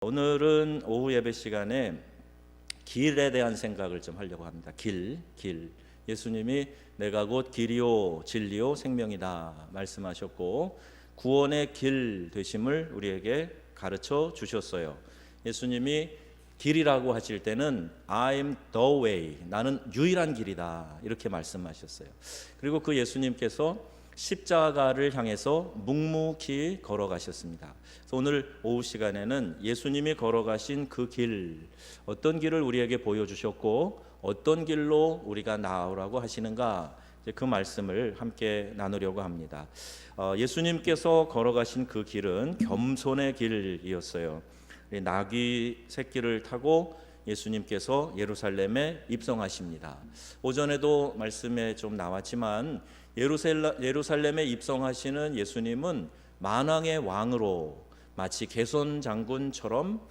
오늘은 오후 예배 시간에 길에 대한 생각을 좀 하려고 합니다. 길. 예수님이 내가 곧 길이요 진리요 생명이다 말씀하셨고 구원의 길 되심을 우리에게 가르쳐 주셨어요. 예수님이 길이라고 하실 때는 I'm the way, 나는 유일한 길이다 이렇게 말씀하셨어요. 그리고 그 예수님께서 십자가를 향해서 묵묵히 걸어가셨습니다. 그래서 오늘 오후 시간에는 예수님이 걸어가신 그 길, 어떤 길을 우리에게 보여주셨고 어떤 길로 우리가 나아오라고 하시는가, 그 말씀을 함께 나누려고 합니다. 예수님께서 걸어가신 그 길은 겸손의 길이었어요. 나귀 새끼를 타고 예수님께서 예루살렘에 입성하십니다. 오전에도 말씀에 좀 나왔지만 예루살렘에 입성하시는 예수님은 만왕의 왕으로 마치 개선 장군처럼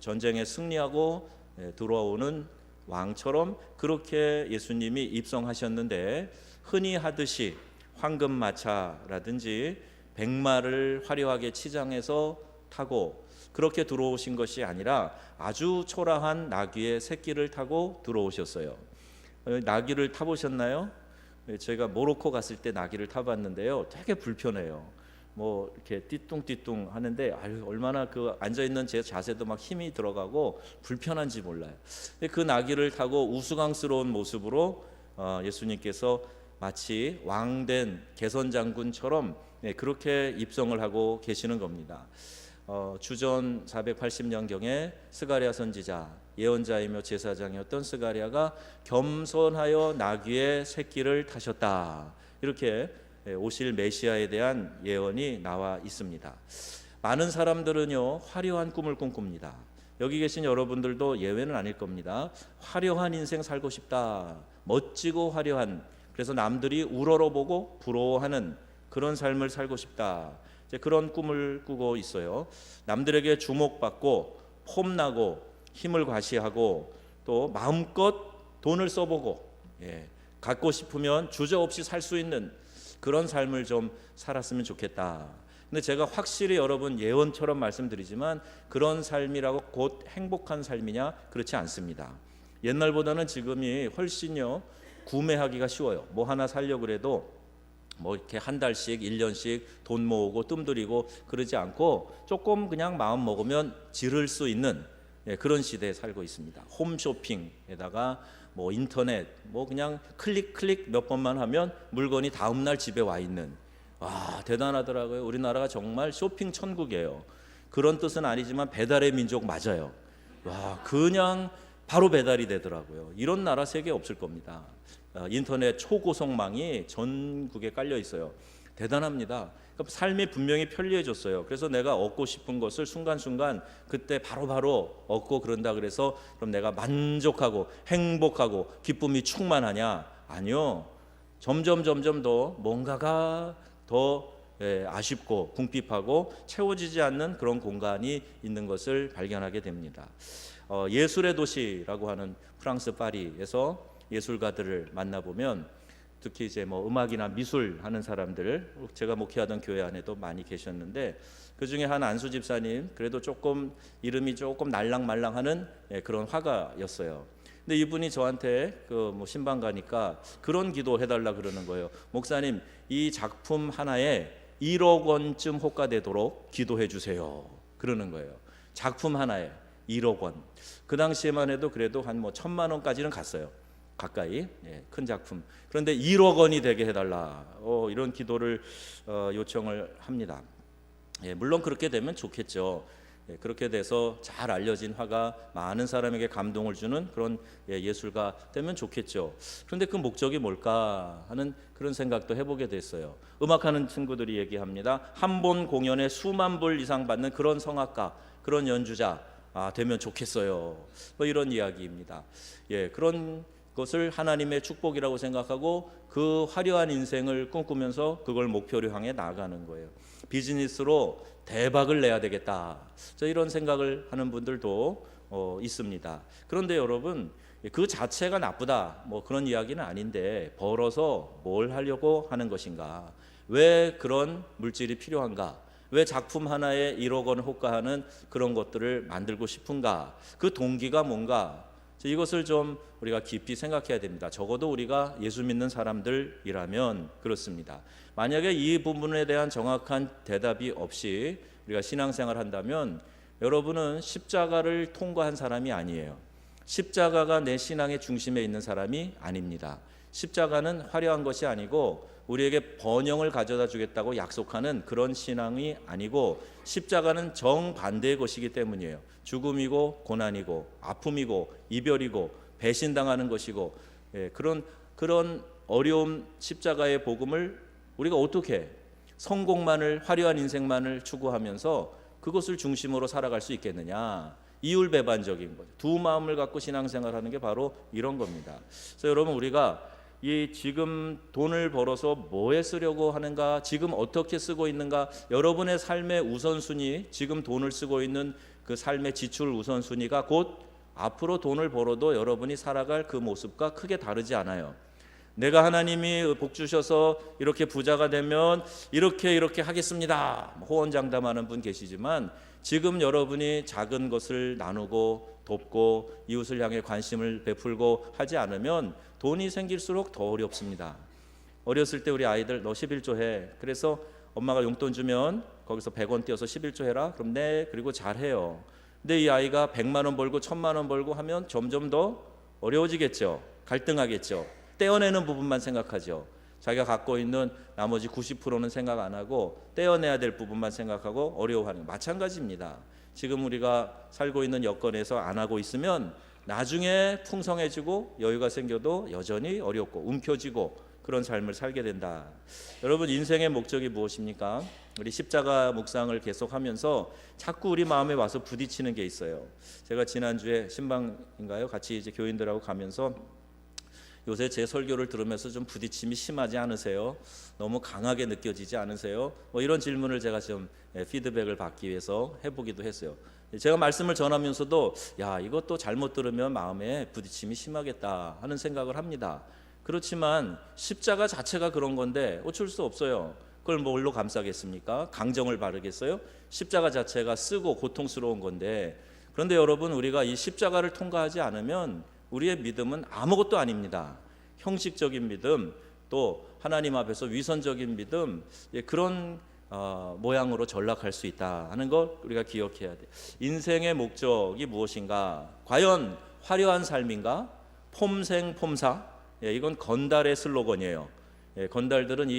전쟁에 승리하고 들어오는 왕처럼 그렇게 예수님이 입성하셨는데, 흔히 하듯이 황금마차라든지 백마를 화려하게 치장해서 타고 그렇게 들어오신 것이 아니라 아주 초라한 나귀의 새끼를 타고 들어오셨어요. 나귀를 타보셨나요? 제가 모로코 갔을 때 나귀를 타봤는데요, 되게 불편해요. 뭐 이렇게 띠뚱띠뚱 하는데 얼마나 그 앉아 있는 제 자세도 막 힘이 들어가고 불편한지 몰라요. 근데 그 나귀를 타고 우스꽝스러운 모습으로 예수님께서 마치 왕된 개선 장군처럼 그렇게 입성을 하고 계시는 겁니다. 주전 480년경에 스가랴 선지자, 예언자이며 제사장이었던 스가랴가 겸손하여 나귀의 새끼를 타셨다, 이렇게 오실 메시아에 대한 예언이 나와 있습니다. 많은 사람들은요 화려한 꿈을 꿈꿉니다. 여기 계신 여러분들도 예외는 아닐 겁니다. 화려한 인생 살고 싶다, 멋지고 화려한, 그래서 남들이 우러러보고 부러워하는 그런 삶을 살고 싶다, 그런 꿈을 꾸고 있어요. 남들에게 주목받고 폼나고 힘을 과시하고 또 마음껏 돈을 써보고 갖고 싶으면 주저없이 살 수 있는 그런 삶을 좀 살았으면 좋겠다. 근데 제가 확실히 여러분 예언처럼 말씀드리지만 그런 삶이라고 곧 행복한 삶이냐? 그렇지 않습니다. 옛날보다는 지금이 훨씬요 구매하기가 쉬워요. 뭐 하나 살려고 그래도 뭐 이렇게 한 달씩 1년씩 돈 모으고 뜸들이고 그러지 않고 조금 그냥 마음 먹으면 지를 수 있는 그런 시대에 살고 있습니다. 홈쇼핑에다가 뭐 인터넷 뭐 그냥 클릭 몇 번만 하면 물건이 다음 날 집에 와 있는, 와 대단하더라고요. 우리나라가 정말 쇼핑 천국이에요. 그런 뜻은 아니지만 배달의 민족 맞아요. 와 그냥 바로 배달이 되더라고요. 이런 나라 세계에 없을 겁니다. 인터넷 초고속망이 전국에 깔려 있어요. 대단합니다. 그러니까 삶이 분명히 편리해졌어요. 그래서 내가 얻고 싶은 것을 순간순간 그때 바로바로 얻고 그런다 그래서 그럼 내가 만족하고 행복하고 기쁨이 충만하냐? 아니요. 점점 더 뭔가가 더 아쉽고 궁핍하고 채워지지 않는 그런 공간이 있는 것을 발견하게 됩니다. 예술의 도시라고 하는 프랑스 파리에서 예술가들을 만나보면 특히 이제 뭐 음악이나 미술 하는 사람들, 제가 목회하던 교회 안에도 많이 계셨는데 그 중에 한 안수 집사님, 그래도 조금 이름이 조금 날랑말랑하는 그런 화가였어요. 근데 이분이 저한테 그 뭐 신방 가니까 그런 기도 해달라 그러는 거예요. 목사님, 이 작품 하나에 1억 원쯤 호가되도록 기도해 주세요. 그러는 거예요. 작품 하나에 1억 원. 그 당시에만 해도 그래도 한 뭐 1,000만 원까지는 갔어요. 가까이 큰 작품. 그런데 1억 원이 되게 해달라, 이런 기도를 요청을 합니다. 물론 그렇게 되면 좋겠죠. 그렇게 돼서 잘 알려진 화가 많은 사람에게 감동을 주는 그런 예술가 되면 좋겠죠. 그런데 그 목적이 뭘까 하는 그런 생각도 해보게 됐어요. 음악하는 친구들이 얘기합니다. 한 번 공연에 수만 불 이상 받는 그런 성악가, 그런 연주자 되면 좋겠어요. 뭐 이런 이야기입니다. 그런 것을 하나님의 축복이라고 생각하고 그 화려한 인생을 꿈꾸면서 그걸 목표로 향해 나아가는 거예요. 비즈니스로 대박을 내야 되겠다, 이런 생각을 하는 분들도 있습니다. 그런데 여러분, 그 자체가 나쁘다 뭐 그런 이야기는 아닌데 벌어서 뭘 하려고 하는 것인가, 왜 그런 물질이 필요한가, 왜 작품 하나에 1억 원 호가하는 그런 것들을 만들고 싶은가? 그 동기가 뭔가? 이것을 좀 우리가 깊이 생각해야 됩니다. 적어도 우리가 예수 믿는 사람들이라면 그렇습니다. 만약에 이 부분에 대한 정확한 대답이 없이 우리가 신앙생활 한다면 여러분은 십자가를 통과한 사람이 아니에요. 십자가가 내 신앙의 중심에 있는 사람이 아닙니다. 십자가는 화려한 것이 아니고 우리에게 번영을 가져다 주겠다고 약속하는 그런 신앙이 아니고 십자가는 정반대의 것이기 때문이에요. 죽음이고 고난이고 아픔이고 이별이고 배신당하는 것이고, 그런 어려움, 십자가의 복음을 우리가 어떻게 성공만을, 화려한 인생만을 추구하면서 그것을 중심으로 살아갈 수 있겠느냐? 이율배반적인 거죠. 두 마음을 갖고 신앙생활하는 게 바로 이런 겁니다. 그래서 여러분, 우리가 이 지금 돈을 벌어서 뭐에 쓰려고 하는가, 지금 어떻게 쓰고 있는가, 여러분의 삶의 우선순위, 지금 돈을 쓰고 있는 그 삶의 지출 우선순위가 곧 앞으로 돈을 벌어도 여러분이 살아갈 그 모습과 크게 다르지 않아요. 내가 하나님이 복 주셔서 이렇게 부자가 되면 이렇게 하겠습니다, 호언장담하는 분 계시지만 지금 여러분이 작은 것을 나누고 돕고 이웃을 향해 관심을 베풀고 하지 않으면 돈이 생길수록 더 어렵습니다. 어렸을 때 우리 아이들 너 11조 해. 그래서 엄마가 용돈 주면 거기서 100원 떼어서 11조 해라. 그럼 네, 그리고 잘해요. 근데 이 아이가 100만 원 벌고 1000만 원 벌고 하면 점점 더 어려워지겠죠. 갈등하겠죠. 떼어내는 부분만 생각하죠. 자기가 갖고 있는 나머지 90%는 생각 안 하고 떼어내야 될 부분만 생각하고 어려워하는, 마찬가지입니다. 지금 우리가 살고 있는 여건에서 안 하고 있으면 나중에 풍성해지고 여유가 생겨도 여전히 어렵고 움켜쥐고 그런 삶을 살게 된다. 여러분, 인생의 목적이 무엇입니까? 우리 십자가 묵상을 계속하면서 자꾸 우리 마음에 와서 부딪히는 게 있어요. 제가 지난주에 신방인가요? 같이 이제 교인들하고 가면서 요새 제 설교를 들으면서 좀 부딪힘이 심하지 않으세요? 너무 강하게 느껴지지 않으세요? 이런 질문을 제가 좀 피드백을 받기 위해서 해보기도 했어요. 제가 말씀을 전하면서도 이것도 잘못 들으면 마음에 부딪힘이 심하겠다 하는 생각을 합니다. 그렇지만 십자가 자체가 그런 건데 어쩔 수 없어요. 그걸 뭘로 감싸겠습니까? 강정을 바르겠어요? 십자가 자체가 쓰고 고통스러운 건데, 그런데 여러분, 우리가 이 십자가를 통과하지 않으면 우리의 믿음은 아무것도 아닙니다. 형식적인 믿음, 또 하나님 앞에서 위선적인 믿음, 그런 모양으로 전락할 수 있다 하는 걸 우리가 기억해야 돼요. 인생의 목적이 무엇인가? 과연 화려한 삶인가? 폼생폼사? 이건 건달의 슬로건이에요. 건달들은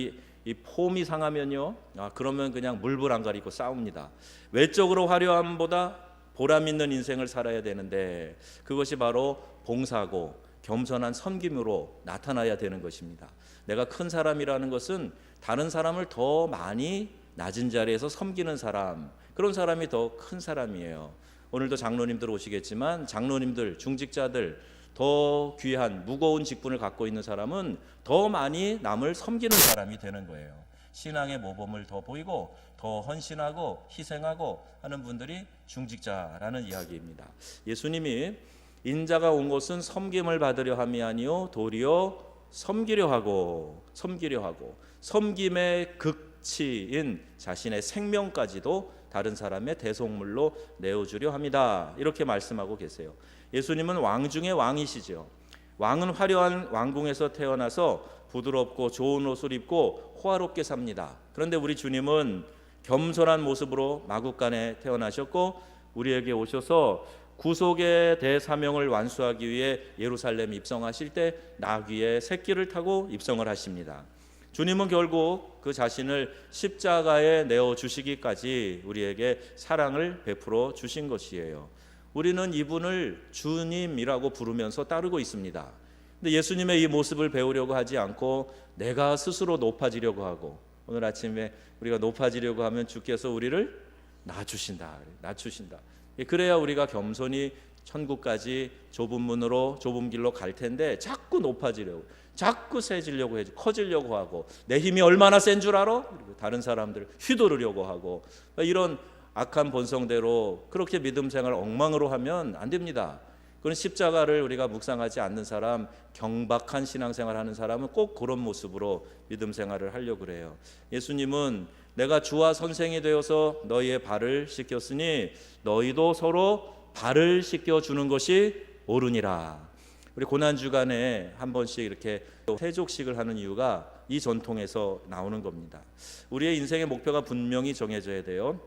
이 폼이 상하면요, 그러면 그냥 물불 안 가리고 싸웁니다. 외적으로 화려함보다 보람 있는 인생을 살아야 되는데 그것이 바로 봉사고 겸손한 섬김으로 나타나야 되는 것입니다. 내가 큰 사람이라는 것은 다른 사람을 더 많이 낮은 자리에서 섬기는 사람, 그런 사람이 더 큰 사람이에요. 오늘도 장로님들 오시겠지만 장로님들, 중직자들, 더 귀한 무거운 직분을 갖고 있는 사람은 더 많이 남을 섬기는 사람이 되는 거예요. 신앙의 모범을 더 보이고 더 헌신하고 희생하고 하는 분들이 중직자라는 이야기입니다. 예수님이 인자가 온 것은 섬김을 받으려 함이 아니요 도리어 섬기려 하고 섬김의 극치인 자신의 생명까지도 다른 사람의 대속물로 내어주려 합니다. 이렇게 말씀하고 계세요. 예수님은 왕 중의 왕이시죠. 왕은 화려한 왕궁에서 태어나서 부드럽고 좋은 옷을 입고 호화롭게 삽니다. 그런데 우리 주님은 겸손한 모습으로 마국간에 태어나셨고 우리에게 오셔서 구속의 대사명을 완수하기 위해 예루살렘 입성하실 때 나귀의 새끼를 타고 입성을 하십니다. 주님은 결국 그 자신을 십자가에 내어주시기까지 우리에게 사랑을 베풀어 주신 것이에요. 우리는 이분을 주님이라고 부르면서 따르고 있습니다. 근데 예수님의 이 모습을 배우려고 하지 않고 내가 스스로 높아지려고 하고, 오늘 아침에 우리가 높아지려고 하면 주께서 우리를 낮추신다. 그래야 우리가 겸손히 천국까지 좁은 문으로 좁은 길로 갈 텐데 자꾸 높아지려고, 자꾸 세지려고 해줘, 커지려고 하고, 내 힘이 얼마나 센 줄 알아? 다른 사람들을 휘두르려고 하고, 이런 악한 본성대로 그렇게 믿음 생활을 엉망으로 하면 안 됩니다. 그런 십자가를 우리가 묵상하지 않는 사람, 경박한 신앙생활 하는 사람은 꼭 그런 모습으로 믿음 생활을 하려고 그래요. 예수님은 내가 주와 선생이 되어서 너희의 발을 씻겼으니 너희도 서로 발을 씻겨주는 것이 옳으니라. 우리 고난주간에 한 번씩 이렇게 세족식을 하는 이유가 이 전통에서 나오는 겁니다. 우리의 인생의 목표가 분명히 정해져야 돼요.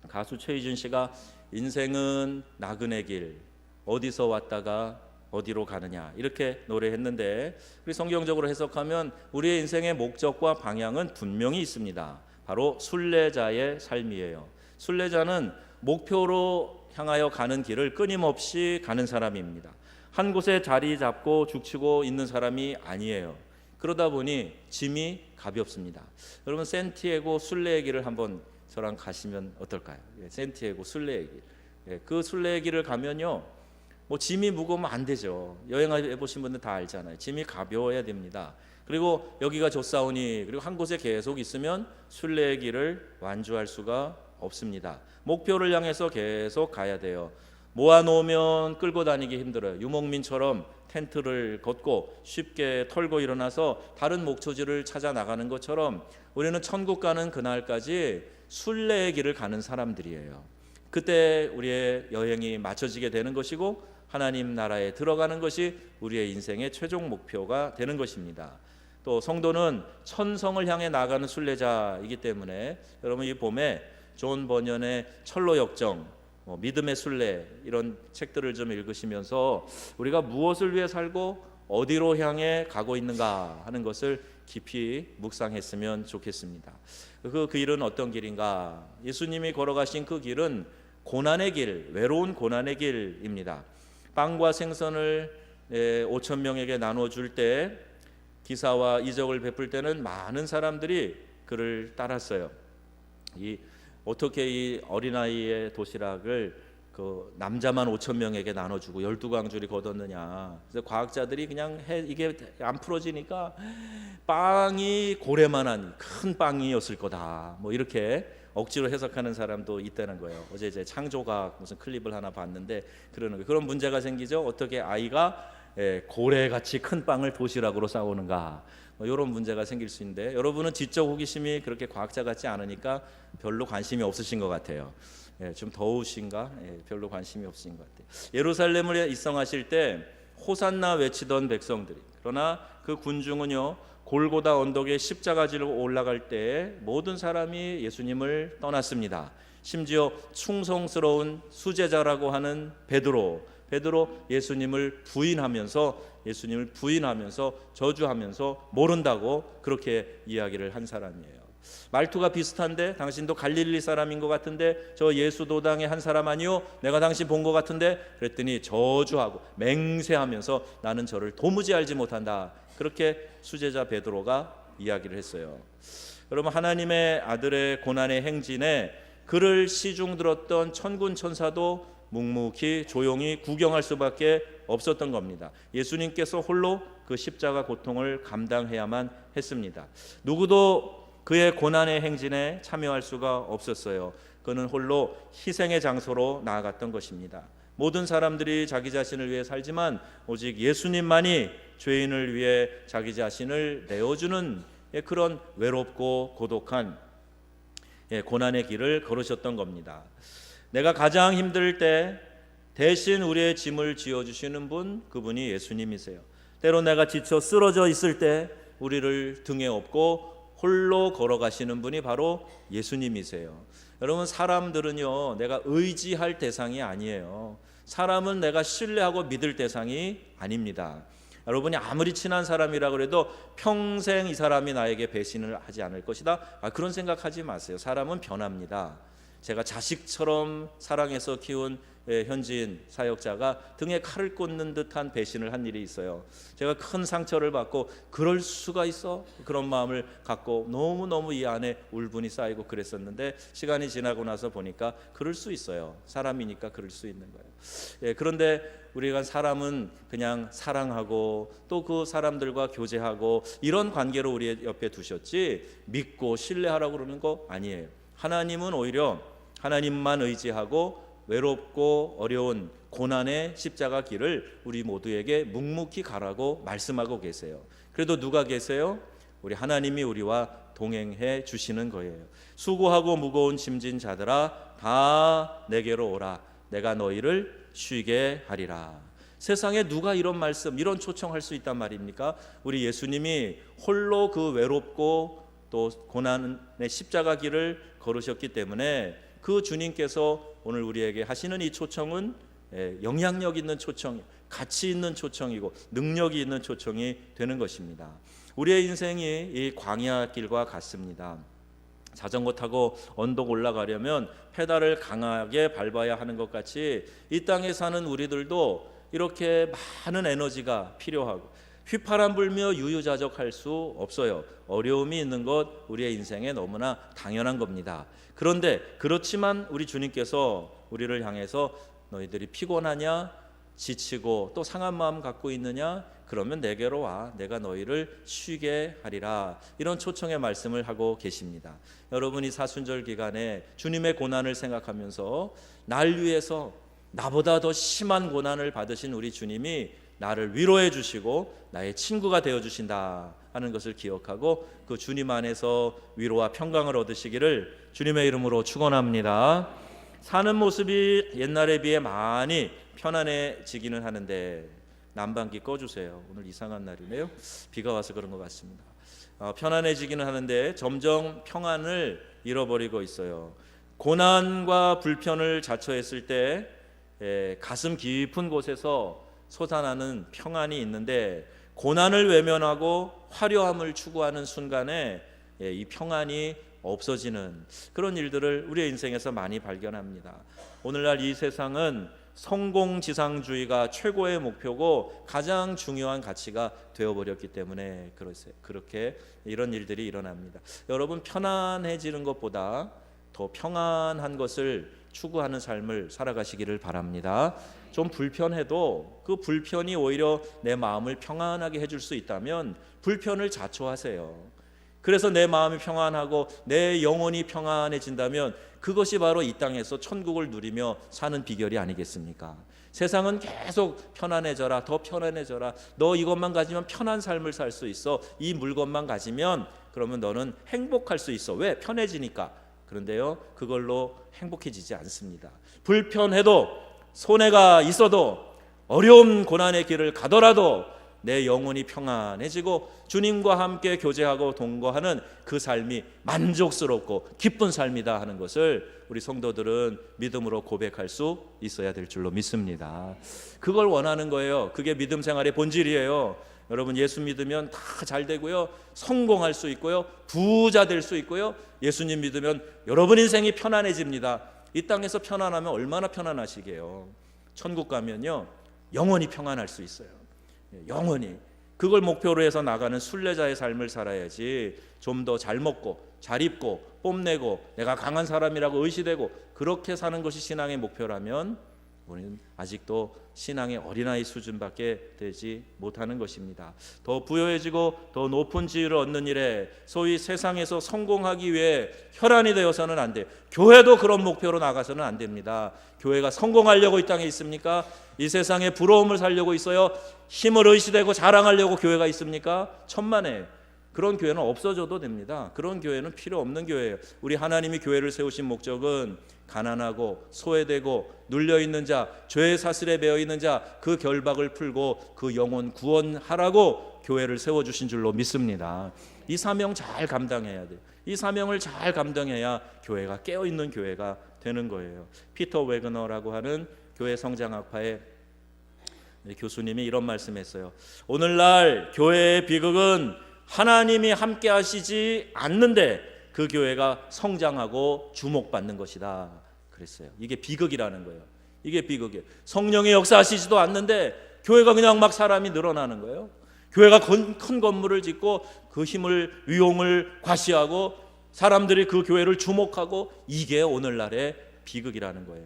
가수 최희준 씨가 인생은 나그네 길, 어디서 왔다가 어디로 가느냐 이렇게 노래했는데, 우리 성경적으로 해석하면 우리의 인생의 목적과 방향은 분명히 있습니다. 바로 순례자의 삶이에요. 순례자는 목표로 향하여 가는 길을 끊임없이 가는 사람입니다. 한 곳에 자리 잡고 죽치고 있는 사람이 아니에요. 그러다 보니 짐이 가볍습니다. 여러분, 샌티아고 순례의 길을 한번 저랑 가시면 어떨까요? 샌티아고 순례의 길. 그 순례의 길을 가면요, 뭐 짐이 무거우면 안 되죠. 여행해 보신 분들 다 알잖아요. 짐이 가벼워야 됩니다. 그리고 여기가 좋사오니, 그리고 한 곳에 계속 있으면 순례의 길을 완주할 수가 없습니다. 목표를 향해서 계속 가야 돼요. 모아놓으면 끌고 다니기 힘들어요. 유목민처럼 텐트를 걷고 쉽게 털고 일어나서 다른 목초지를 찾아 나가는 것처럼 우리는 천국 가는 그날까지 순례의 길을 가는 사람들이에요. 그때 우리의 여행이 맞춰지게 되는 것이고 하나님 나라에 들어가는 것이 우리의 인생의 최종 목표가 되는 것입니다. 또 성도는 천성을 향해 나가는 순례자이기 때문에 여러분, 이 봄에 존 버년의 철로 역정, 믿음의 순례, 이런 책들을 좀 읽으시면서 우리가 무엇을 위해 살고 어디로 향해 가고 있는가 하는 것을 깊이 묵상했으면 좋겠습니다. 그 길은 어떤 길인가? 예수님이 걸어가신 그 길은 고난의 길, 외로운 고난의 길입니다. 빵과 생선을 5천 명에게 나눠줄 때, 기사와 이적을 베풀 때는 많은 사람들이 그를 따랐어요. 어떻게 이 어린아이의 도시락을 그 남자만 5천 명에게 나눠주고 12광줄이 거뒀느냐. 그래서 과학자들이 그냥 이게 안 풀어지니까 빵이 고래만한 큰 빵이었을 거다, 뭐 이렇게 억지로 해석하는 사람도 있다는 거예요. 어제 이제 창조과학 무슨 클립을 하나 봤는데 그러는 거예요. 그런 문제가 생기죠. 어떻게 아이가 고래같이 큰 빵을 도시락으로 싸오는가, 이런 문제가 생길 수 있는데, 여러분은 지적 호기심이 그렇게 과학자 같지 않으니까 별로 관심이 없으신 것 같아요. 좀 더우신가? 별로 관심이 없으신 것 같아요. 예루살렘을 입성하실 때 호산나 외치던 백성들이, 그러나 그 군중은요, 골고다 언덕에 십자가 지고 올라갈 때 모든 사람이 예수님을 떠났습니다. 심지어 충성스러운 수제자라고 하는 베드로 예수님을 부인하면서 저주하면서 모른다고 그렇게 이야기를 한 사람이에요. 말투가 비슷한데, 당신도 갈릴리 사람인 것 같은데 저 예수 도당의 한 사람 아니요? 내가 당신 본 것 같은데? 그랬더니 저주하고 맹세하면서 나는 저를 도무지 알지 못한다, 그렇게 수제자 베드로가 이야기를 했어요. 여러분, 하나님의 아들의 고난의 행진에 그를 시중 들었던 천군 천사도 묵묵히 조용히 구경할 수밖에 없었던 겁니다. 예수님께서 홀로 그 십자가 고통을 감당해야만 했습니다. 누구도 그의 고난의 행진에 참여할 수가 없었어요. 그는 홀로 희생의 장소로 나아갔던 것입니다. 모든 사람들이 자기 자신을 위해 살지만 오직 예수님만이 죄인을 위해 자기 자신을 내어주는 그런 외롭고 고독한 고난의 길을 걸으셨던 겁니다. 내가 가장 힘들 때 대신 우리의 짐을 지어주시는 분, 그분이 예수님이세요. 때로 내가 지쳐 쓰러져 있을 때 우리를 등에 업고 홀로 걸어가시는 분이 바로 예수님이세요. 여러분, 사람들은요, 내가 의지할 대상이 아니에요. 사람은 내가 신뢰하고 믿을 대상이 아닙니다. 여러분이 아무리 친한 사람이라 그래도 평생 이 사람이 나에게 배신을 하지 않을 것이다, 그런 생각하지 마세요. 사람은 변합니다. 제가 자식처럼 사랑해서 키운 현지인 사역자가 등에 칼을 꽂는 듯한 배신을 한 일이 있어요. 제가 큰 상처를 받고 그럴 수가 있어? 그런 마음을 갖고 너무너무 이 안에 울분이 쌓이고 그랬었는데, 시간이 지나고 나서 보니까 그럴 수 있어요. 사람이니까 그럴 수 있는 거예요. 그런데 우리가 사람은 그냥 사랑하고 또 그 사람들과 교제하고 이런 관계로 우리 옆에 두셨지, 믿고 신뢰하라고 그러는 거 아니에요. 하나님은 오히려 하나님만 의지하고 외롭고 어려운 고난의 십자가 길을 우리 모두에게 묵묵히 가라고 말씀하고 계세요. 그래도 누가 계세요? 우리 하나님이 우리와 동행해 주시는 거예요. 수고하고 무거운 짐진 자들아 다 내게로 오라. 내가 너희를 쉬게 하리라. 세상에 누가 이런 말씀, 이런 초청할 수 있단 말입니까? 우리 예수님이 홀로 그 외롭고 또 고난의 십자가 길을 걸으셨기 때문에 그 주님께서 오늘 우리에게 하시는 이 초청은 영향력 있는 초청, 가치 있는 초청이고 능력이 있는 초청이 되는 것입니다. 우리의 인생이 이 광야 길과 같습니다. 자전거 타고 언덕 올라가려면 페달을 강하게 밟아야 하는 것 같이 이 땅에 사는 우리들도 이렇게 많은 에너지가 필요하고 휘파람 불며 유유자적할 수 없어요. 어려움이 있는 것 우리의 인생에 너무나 당연한 겁니다. 그런데 그렇지만 우리 주님께서 우리를 향해서 너희들이 피곤하냐, 지치고 또 상한 마음 갖고 있느냐, 그러면 내게로 와. 내가 너희를 쉬게 하리라. 이런 초청의 말씀을 하고 계십니다. 여러분이 사순절 기간에 주님의 고난을 생각하면서 날 위해서 나보다 더 심한 고난을 받으신 우리 주님이 나를 위로해 주시고 나의 친구가 되어 주신다 하는 것을 기억하고 그 주님 안에서 위로와 평강을 얻으시기를 주님의 이름으로 축원합니다. 사는 모습이 옛날에 비해 많이 편안해지기는 하는데 난방기 꺼주세요. 오늘 이상한 날이네요. 비가 와서 그런 것 같습니다. 편안해지기는 하는데 점점 평안을 잃어버리고 있어요. 고난과 불편을 자처했을 때 가슴 깊은 곳에서 솟아나는 평안이 있는데 고난을 외면하고 화려함을 추구하는 순간에 이 평안이 없어지는 그런 일들을 우리의 인생에서 많이 발견합니다. 오늘날 이 세상은 성공지상주의가 최고의 목표고 가장 중요한 가치가 되어버렸기 때문에 그렇게 이런 일들이 일어납니다. 여러분, 편안해지는 것보다 더 평안한 것을 추구하는 삶을 살아가시기를 바랍니다. 좀 불편해도 그 불편이 오히려 내 마음을 평안하게 해줄 수 있다면 불편을 자초하세요. 그래서 내 마음이 평안하고 내 영혼이 평안해진다면 그것이 바로 이 땅에서 천국을 누리며 사는 비결이 아니겠습니까? 세상은 계속 편안해져라, 더 편안해져라, 너 이것만 가지면 편한 삶을 살 수 있어, 이 물건만 가지면 그러면 너는 행복할 수 있어. 왜? 편해지니까. 그런데요, 그걸로 행복해지지 않습니다. 불편해도, 손해가 있어도, 어려운 고난의 길을 가더라도 내 영혼이 평안해지고 주님과 함께 교제하고 동거하는 그 삶이 만족스럽고 기쁜 삶이다 하는 것을 우리 성도들은 믿음으로 고백할 수 있어야 될 줄로 믿습니다. 그걸 원하는 거예요. 그게 믿음 생활의 본질이에요. 여러분, 예수 믿으면 다 잘 되고요, 성공할 수 있고요, 부자 될 수 있고요, 예수님 믿으면 여러분 인생이 편안해집니다. 이 땅에서 편안하면 얼마나 편안하시게요. 천국 가면요 영원히 평안할 수 있어요. 영원히. 그걸 목표로 해서 나가는 순례자의 삶을 살아야지 좀 더 잘 먹고 잘 입고 뽐내고 내가 강한 사람이라고 의시되고 그렇게 사는 것이 신앙의 목표라면 우리는 아직도 신앙의 어린아이 수준밖에 되지 못하는 것입니다. 더 부여해지고 더 높은 지위를 얻는 일에 소위 세상에서 성공하기 위해 혈안이 되어서는 안 돼요. 교회도 그런 목표로 나가서는 안 됩니다. 교회가 성공하려고 이 땅에 있습니까? 이 세상에 부러움을 살려고 있어요? 힘을 의시되고 자랑하려고 교회가 있습니까? 천만에. 그런 교회는 없어져도 됩니다. 그런 교회는 필요 없는 교회예요. 우리 하나님이 교회를 세우신 목적은 가난하고 소외되고 눌려있는 자, 죄의 사슬에 매어있는 자, 그 결박을 풀고 그 영혼 구원하라고 교회를 세워주신 줄로 믿습니다. 이 사명 잘 감당해야 돼요. 이 사명을 잘 감당해야 교회가 깨어있는 교회가 되는 거예요. 피터 웨그너라고 하는 교회 성장학파의 교수님이 이런 말씀했어요. 오늘날 교회의 비극은 하나님이 함께 하시지 않는데 그 교회가 성장하고 주목받는 것이다 그랬어요. 이게 비극이라는 거예요. 이게 비극이에요. 성령이 역사하시지도 않는데 교회가 그냥 막 사람이 늘어나는 거예요. 교회가 큰 건물을 짓고 그 힘을, 위용을 과시하고 사람들이 그 교회를 주목하고, 이게 오늘날의 비극이라는 거예요.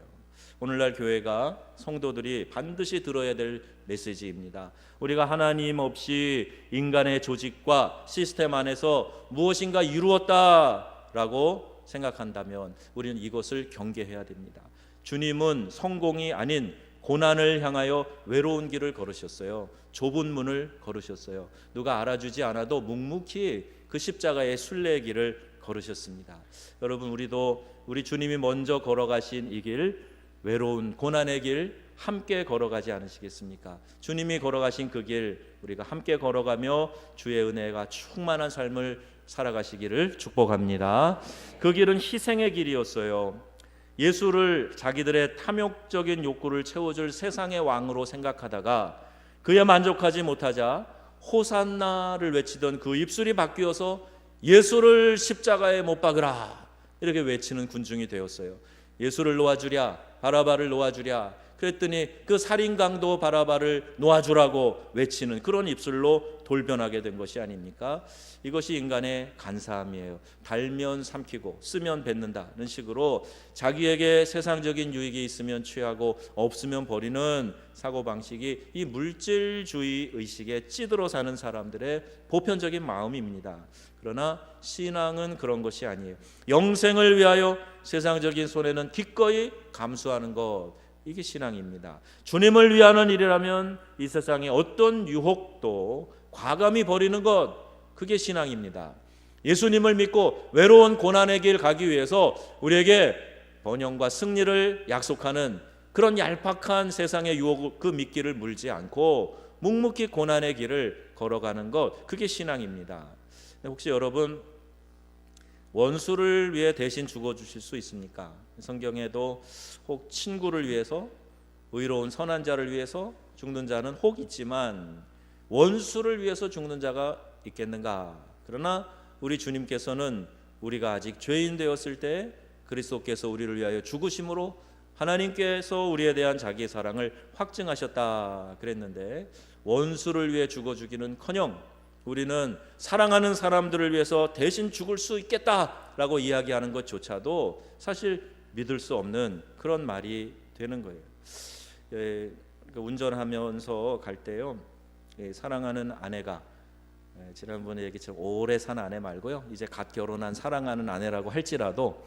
오늘날 교회가 성도들이 반드시 들어야 될 메시지입니다. 우리가 하나님 없이 인간의 조직과 시스템 안에서 무엇인가 이루었다라고 생각한다면 우리는 이것을 경계해야 됩니다. 주님은 성공이 아닌 고난을 향하여 외로운 길을 걸으셨어요. 좁은 문을 걸으셨어요. 누가 알아주지 않아도 묵묵히 그 십자가의 순례의 길을 걸으셨습니다. 여러분, 우리도 우리 주님이 먼저 걸어가신 이 길, 외로운 고난의 길 함께 걸어가지 않으시겠습니까? 주님이 걸어가신 그 길 우리가 함께 걸어가며 주의 은혜가 충만한 삶을 살아가시기를 축복합니다. 그 길은 희생의 길이었어요. 예수를 자기들의 탐욕적인 욕구를 채워줄 세상의 왕으로 생각하다가 그에 만족하지 못하자 호산나를 외치던 그 입술이 바뀌어서 예수를 십자가에 못 박으라 이렇게 외치는 군중이 되었어요. 예수를 놓아주랴, 바라바를 놓아주랴. 그랬더니 그 살인강도 바라바를 놓아주라고 외치는 그런 입술로 돌변하게 된 것이 아닙니까? 이것이 인간의 간사함이에요. 달면 삼키고 쓰면 뱉는다는 식으로 자기에게 세상적인 유익이 있으면 취하고 없으면 버리는 사고방식이 이 물질주의 의식에 찌들어 사는 사람들의 보편적인 마음입니다. 그러나 신앙은 그런 것이 아니에요. 영생을 위하여 세상적인 손해는 기꺼이 감수하는 것, 이게 신앙입니다. 주님을 위하는 일이라면 이 세상의 어떤 유혹도 과감히 버리는 것, 그게 신앙입니다. 예수님을 믿고 외로운 고난의 길 가기 위해서 우리에게 번영과 승리를 약속하는 그런 얄팍한 세상의 유혹, 그 미끼를 물지 않고 묵묵히 고난의 길을 걸어가는 것, 그게 신앙입니다. 혹시 여러분 원수를 위해 대신 죽어주실 수 있습니까? 성경에도 혹 친구를 위해서, 의로운 선한 자를 위해서 죽는 자는 혹 있지만 원수를 위해서 죽는 자가 있겠는가? 그러나 우리 주님께서는 우리가 아직 죄인 되었을 때 그리스도께서 우리를 위하여 죽으심으로 하나님께서 우리에 대한 자기의 사랑을 확증하셨다 그랬는데, 원수를 위해 죽어주기는커녕 우리는 사랑하는 사람들을 위해서 대신 죽을 수 있겠다라고 이야기하는 것조차도 사실 믿을 수 없는 그런 말이 되는 거예요. 운전하면서 갈 때요, 사랑하는 아내가, 지난번에 얘기처럼 오래 산 아내 말고요, 이제 갓 결혼한 사랑하는 아내라고 할지라도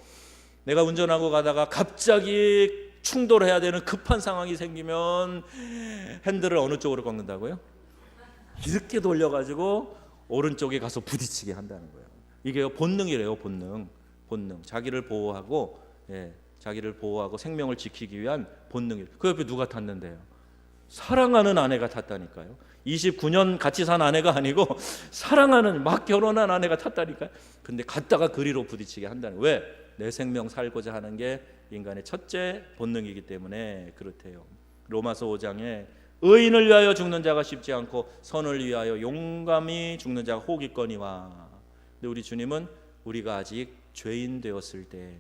내가 운전하고 가다가 갑자기 충돌해야 되는 급한 상황이 생기면 핸들을 어느 쪽으로 꺾는다고요? 이렇게 돌려가지고 오른쪽에 가서 부딪히게 한다는 거예요. 이게 본능이래요. 본능. 자기를 보호하고, 자기를 보호하고 생명을 지키기 위한 본능이에요. 그 옆에 누가 탔는데요? 사랑하는 아내가 탔다니까요. 29년 같이 산 아내가 아니고 사랑하는 막 결혼한 아내가 탔다니까요. 근데 갔다가 그리로 부딪히게 한다는 거예요. 왜? 내 생명 살고자 하는 게 인간의 첫째 본능이기 때문에 그렇대요. 로마서 5장에 의인을 위하여 죽는 자가 쉽지 않고 선을 위하여 용감히 죽는 자가 혹 있거니와. 근데 우리 주님은 우리가 아직 죄인 되었을 때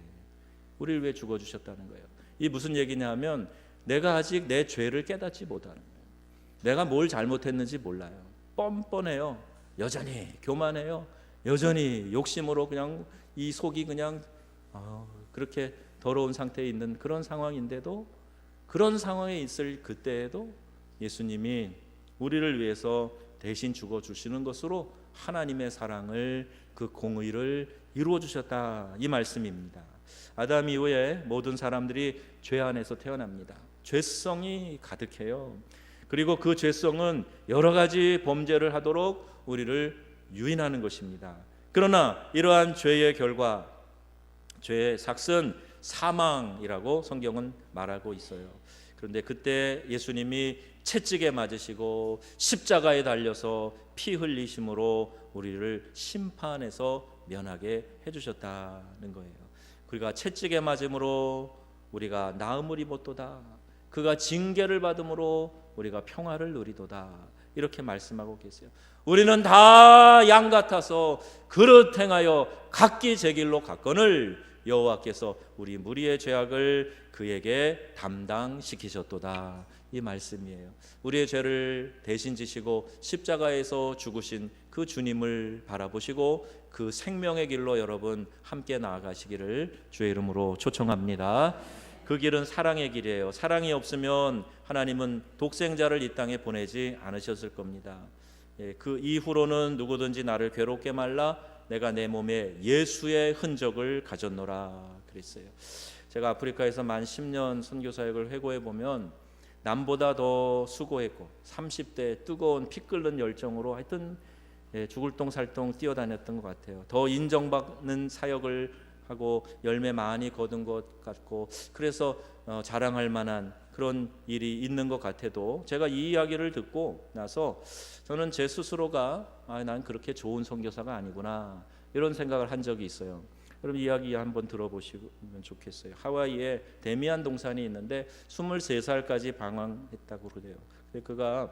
우리를 위해 죽어주셨다는 거예요. 이 무슨 얘기냐 하면 내가 아직 내 죄를 깨닫지 못하는 거예요. 내가 뭘 잘못했는지 몰라요. 뻔뻔해요. 여전히 교만해요. 여전히 욕심으로 그냥 이 속이 그냥 그렇게 더러운 상태에 있는 그런 상황인데도, 그런 상황에 있을 그때에도 예수님이 우리를 위해서 대신 죽어주시는 것으로 하나님의 사랑을, 그 공의를 이루어 주셨다, 이 말씀입니다. 아담 이후에 모든 사람들이 죄 안에서 태어납니다. 죄성이 가득해요. 그리고 그 죄성은 여러 가지 범죄를 하도록 우리를 유인하는 것입니다. 그러나 이러한 죄의 결과, 죄의 삭은 사망이라고 성경은 말하고 있어요. 그런데 그때 예수님이 채찍에 맞으시고 십자가에 달려서 피 흘리심으로 우리를 심판에서 면하게 해주셨다는 거예요. 그가 채찍에 맞음으로 우리가 나음을 입었도다. 그가 징계를 받음으로 우리가 평화를 누리도다. 이렇게 말씀하고 계세요. 우리는 다 양 같아서 그릇 행하여 각기 제 길로 갔거늘 여호와께서 우리 무리의 죄악을 그에게 담당시키셨도다. 이 말씀이에요. 우리의 죄를 대신 지시고 십자가에서 죽으신 그 주님을 바라보시고 그 생명의 길로 여러분 함께 나아가시기를 주의 이름으로 초청합니다. 그 길은 사랑의 길이에요. 사랑이 없으면 하나님은 독생자를 이 땅에 보내지 않으셨을 겁니다. 그 이후로는 누구든지 나를 괴롭게 말라, 내가 내 몸에 예수의 흔적을 가졌노라 그랬어요. 제가 아프리카에서 만 10년 선교 사역을 회고해 보면 남보다 더 수고했고 30대 뜨거운 피 끓는 열정으로 하여튼 죽을 똥 살똥 뛰어다녔던 것 같아요. 더 인정받는 사역을 하고 열매 많이 거둔 것 같고 그래서 자랑할 만한 그런 일이 있는 것 같아도 제가 이 이야기를 듣고 나서 저는 제 스스로가 난 그렇게 좋은 선교사가 아니구나 이런 생각을 한 적이 있어요. 그럼 이야기 한번 들어보시면 좋겠어요. 하와이에 데미안 동산이 있는데 23살까지 방황했다고 그래요. 그가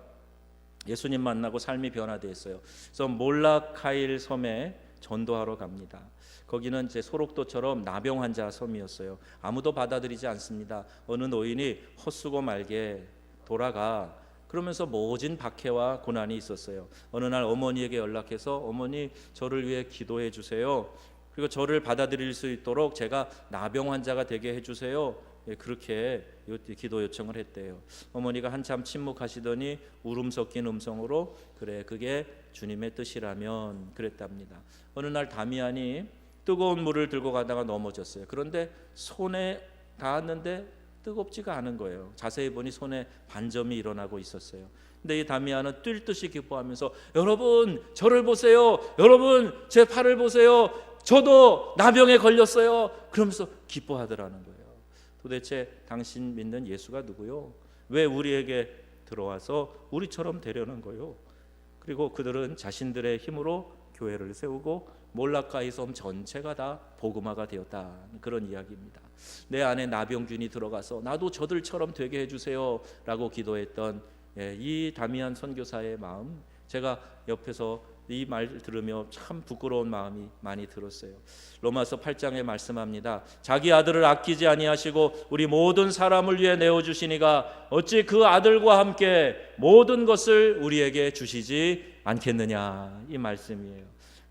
예수님 만나고 삶이 변화되었어요. 그래서 몰라카일 섬에 전도하러 갑니다. 거기는 제 소록도처럼 나병 환자 섬이었어요. 아무도 받아들이지 않습니다. 어느 노인이 헛수고 말게 돌아가 그러면서 모진 박해와 고난이 있었어요. 어느 날 어머니에게 연락해서 어머니 저를 위해 기도해 주세요. 그리고 저를 받아들일 수 있도록 제가 나병 환자가 되게 해주세요. 그렇게 기도 요청을 했대요. 어머니가 한참 침묵하시더니 울음 섞인 음성으로 그래 그게 주님의 뜻이라면 그랬답니다. 어느 날 다미안이 뜨거운 물을 들고 가다가 넘어졌어요. 그런데 손에 닿았는데 뜨겁지가 않은 거예요. 자세히 보니 손에 반점이 일어나고 있었어요. 근데 이 다미안은 뛸 듯이 기뻐하면서 여러분 저를 보세요. 여러분 제 팔을 보세요. 저도 나병에 걸렸어요. 그러면서 기뻐하더라는 거예요. 도대체 당신 믿는 예수가 누구요? 왜 우리에게 들어와서 우리처럼 되려는 거요? 그리고 그들은 자신들의 힘으로 교회를 세우고 몰라카이 섬 전체가 다 복음화가 되었다. 그런 이야기입니다. 내 안에 나병균이 들어가서 나도 저들처럼 되게 해주세요 라고 기도했던 이 다미안 선교사의 마음, 제가 옆에서 이 말 들으며 참 부끄러운 마음이 많이 들었어요. 로마서 8장에 말씀합니다. 자기 아들을 아끼지 아니하시고 우리 모든 사람을 위해 내어주시니가 어찌 그 아들과 함께 모든 것을 우리에게 주시지 않겠느냐, 이 말씀이에요.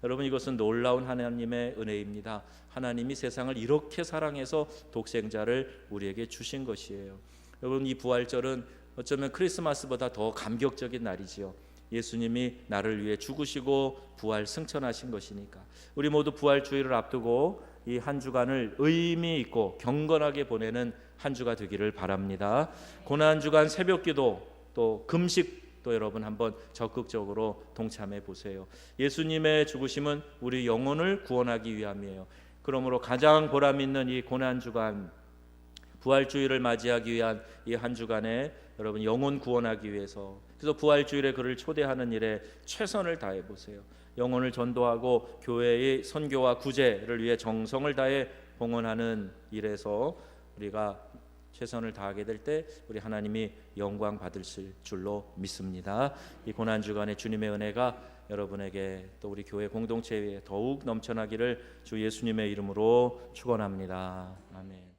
여러분, 이것은 놀라운 하나님의 은혜입니다. 하나님이 세상을 이렇게 사랑해서 독생자를 우리에게 주신 것이에요. 여러분, 이 부활절은 어쩌면 크리스마스보다 더 감격적인 날이지요. 예수님이 나를 위해 죽으시고 부활 승천하신 것이니까 우리 모두 부활 주일을 앞두고 이 한 주간을 의미 있고 경건하게 보내는 한 주가 되기를 바랍니다. 고난 주간 새벽기도 또 금식도 여러분 한번 적극적으로 동참해 보세요. 예수님의 죽으심은 우리 영혼을 구원하기 위함이에요. 그러므로 가장 보람 있는 이 고난 주간 부활주일을 맞이하기 위한 이 한 주간에 여러분 영혼 구원하기 위해서, 그래서 부활주일에 그를 초대하는 일에 최선을 다해 보세요. 영혼을 전도하고 교회의 선교와 구제를 위해 정성을 다해 봉헌하는 일에서 우리가 최선을 다하게 될 때 우리 하나님이 영광 받으실 줄로 믿습니다. 이 고난 주간에 주님의 은혜가 여러분에게 또 우리 교회 공동체에 더욱 넘쳐나기를 주 예수님의 이름으로 축원합니다. 아멘.